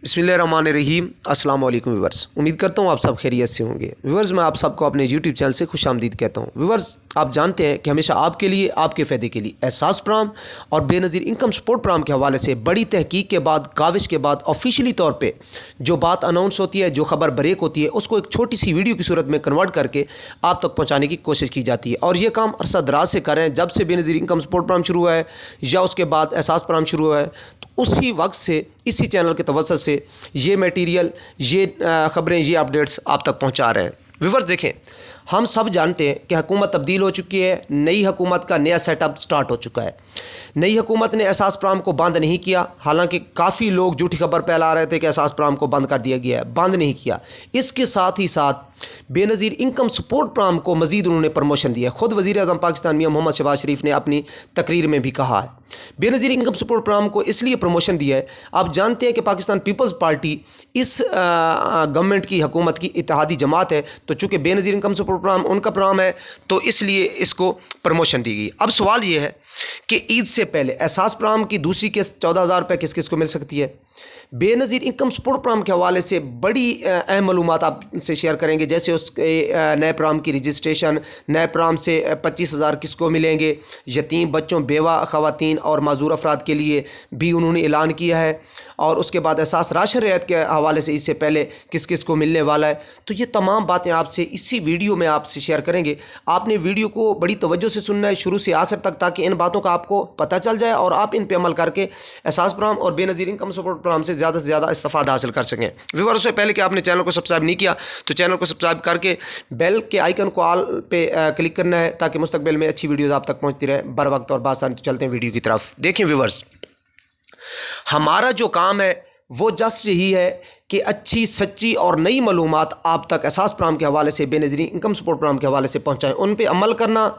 बिस्मिल्लाहिर्रहमानिर्रहीम। अस्सलाम वालेकुम व्यूअर्स, उम्मीद करता हूँ आप सब खैरियत से होंगे। व्यूअर्स, मैं आप सबको अपने यूट्यूब चैनल से खुशामदीद कहता हूँ। व्यूअर्स, आप जानते हैं कि हमेशा आपके लिए, आपके फ़ायदे के लिए एहसास प्रोग्राम और बेनज़ीर इनकम सपोर्ट प्रोग्राम के हवाले से बड़ी तहकीक के बाद, काविश के बाद ऑफिशियली तौर पर जो बात अनाउंस होती है, जो खबर ब्रेक होती है, उसको एक छोटी सी वीडियो की सूरत में कन्वर्ट करके आप तक पहुँचाने की कोशिश की जाती है। और ये काम अरसा दराज से कर रहे हैं, जब से बेनज़ीर इनकम सपोर्ट प्रोग्राम शुरू हुआ है या उसके बाद एहसास प्रोग्राम शुरू हुआ है, तो उसी वक्त से इसी चैनल के तवज्जुह से ये मटेरियल, ये ख़बरें, ये अपडेट्स आप तक पहुंचा रहे हैं। व्यूअर्स देखें, हम सब जानते हैं कि हुकूमत तब्दील हो चुकी है, नई हुकूमत का नया सेटअप स्टार्ट हो चुका है। नई हुकूमत ने एहसास प्रोग्राम को बंद नहीं किया, हालांकि काफ़ी लोग झूठी खबर फैला रहे थे कि एहसास प्रोग्राम को बंद कर दिया गया है। बंद नहीं किया, इसके साथ ही साथ बेनज़ीर इनकम सपोर्ट प्रोग्राम को मज़ीद उन्होंने प्रमोशन दिया। खुद वज़ीर आज़म पाकिस्तान मियां मोहम्मद शहबाज शरीफ ने अपनी तकरीर में भी कहा है, बेनज़ीर इनकम सपोर्ट प्रोग्राम को इसलिए प्रमोशन दिया है। आप जानते हैं कि पाकिस्तान पीपल्स पार्टी इस गवर्नमेंट की, हुकूमत की इत्तेहादी जमात है, तो चूँकि बेनज़ीर इनकम सपोर्ट प्रोग्राम उनका प्रोग्राम है, तो इसलिए इसको प्रमोशन दी गई। अब सवाल ये है कि ईद से पहले एहसास प्रोग्राम की दूसरी किस्त 14,000 रुपये किस किस को मिल सकती है। बेनज़ीर इनकम सपोर्ट प्रोग्राम के हवाले से बड़ी अहम मालूमात आपसे शेयर करेंगे, जैसे उसके नए प्रोग्राम की रजिस्ट्रेशन, नए प्रोग्राम से 25,000 किसको मिलेंगे, यतीम बच्चों, बेवा ख़वातीन और माजूर अफराद के लिए भी उन्होंने ऐलान किया है। और उसके बाद एहसास राशन रियायत के हवाले से इससे पहले किस किस को मिलने वाला है। तो ये तमाम बातें आपसे इसी वीडियो में आपसे शेयर करेंगे। आपने वीडियो को बड़ी तवज्जो से सुनना है शुरू से आखिर तक, ताकि इन बातों का आपको पता चल जाए और आप इन पर अमल करके एहसास प्रोग्राम और बेनज़ीर इनकम सपोर्ट प्रोग्राम से ज़्यादा इस्तेफादा हासिल कर सकें। व्यूअर्स, उससे पहले कि आपने चैनल को सब्सक्राइब नहीं किया तो चैनल को सब्सक्राइब करके बेल के आइकन को ऑल पे क्लिक करना है, ताकि मुस्तकबिल में अच्छी वीडियोज़ आप तक पहुँचती रहे बर वक्त और बासानी। तो चलते हैं वीडियो की तरफ। देखें व्यूअर्स, हमारा जो काम है वो जस्ट यही है कि अच्छी, सच्ची और नई मालूमात आप तक एहसास प्रोग्राम के हवाले से, बेनज़ीर इनकम सपोर्ट प्रोग्राम के हवाले से पहुँचाएँ, उन पर अमल करना,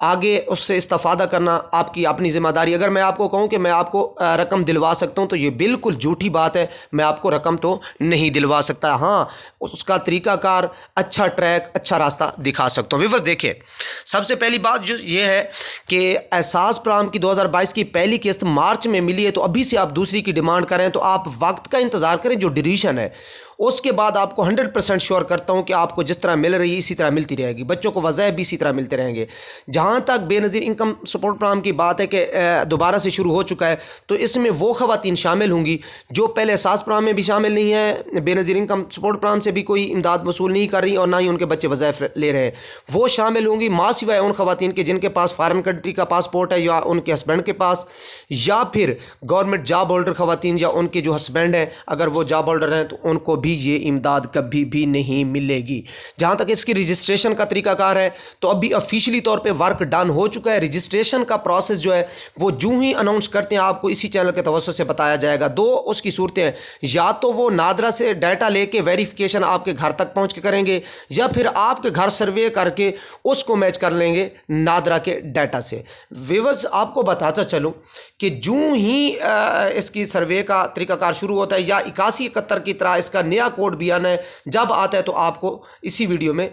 आगे उससे इस्तेफादा करना आपकी अपनी ज़िम्मेदारी। अगर मैं आपको कहूँ कि मैं आपको रकम दिलवा सकता हूँ, तो ये बिल्कुल झूठी बात है। मैं आपको रकम तो नहीं दिलवा सकता, हाँ उसका तरीक़ाकार, अच्छा ट्रैक, अच्छा रास्ता दिखा सकता हूँ। व्यूअर्स देखिए, सबसे पहली बात जो ये है कि एहसास प्रोग्राम की 2022 की पहली किस्त मार्च में मिली है, तो अभी से आप दूसरी की डिमांड करें तो आप वक्त का इंतज़ार करें। जो ड्यूरेशन है उसके बाद आपको 100% श्योर करता हूं कि आपको जिस तरह मिल रही है इसी तरह मिलती रहेगी, बच्चों को वज़ाइफ भी इसी तरह मिलते रहेंगे। जहां तक बेनज़ीर इनकम सपोर्ट प्रोग्राम की बात है कि दोबारा से शुरू हो चुका है, तो इसमें वो ख़वातीन शामिल होंगी जो पहले एहसास प्रोग्राम में भी शामिल नहीं है, बेनज़ीर इनकम सपोर्ट प्रोग्राम से भी कोई इमदाद वसूल नहीं कर रही और ना ही उनके बच्चे वज़ाइफ ले रहे हैं। वो शामिल होंगी माँ सिवाय उन ख़वातीन के जिनके पास फॉरेन कंट्री का पासपोर्ट है, या उनके हस्बैंड के पास, या फिर गवर्नमेंट जॉब होल्डर ख़वातीन, या उनके जो हस्बैंड हैं अगर वो जॉब होल्डर हैं, तो उनको भी ये इमदाद कभी भी नहीं मिलेगी। जहां तक इसकी रजिस्ट्रेशन का तरीकाकार है, तो अभी ऑफिशियली तौर पे वर्क डन हो चुका है। रजिस्ट्रेशन का प्रोसेस जो है वो जूं ही अनाउंस करते हैं आपको इसी चैनल के तवज्जो से बताया जाएगा। दो उसकी सूरतें हैं, या तो वो नादरा से डाटा लेके वेरिफिकेशन आपके घर तक पहुंच के करेंगे, या फिर आपके घर सर्वे करके उसको मैच कर लेंगे नादरा के डाटा से। व्यूअर्स, आपको बताता चलूं कि जूं ही इसकी सर्वे का तरीकाकार शुरू होता है, या 8171 की तरह इसका नया कोड भी आना है, जब आता है तो आपको इसी वीडियो में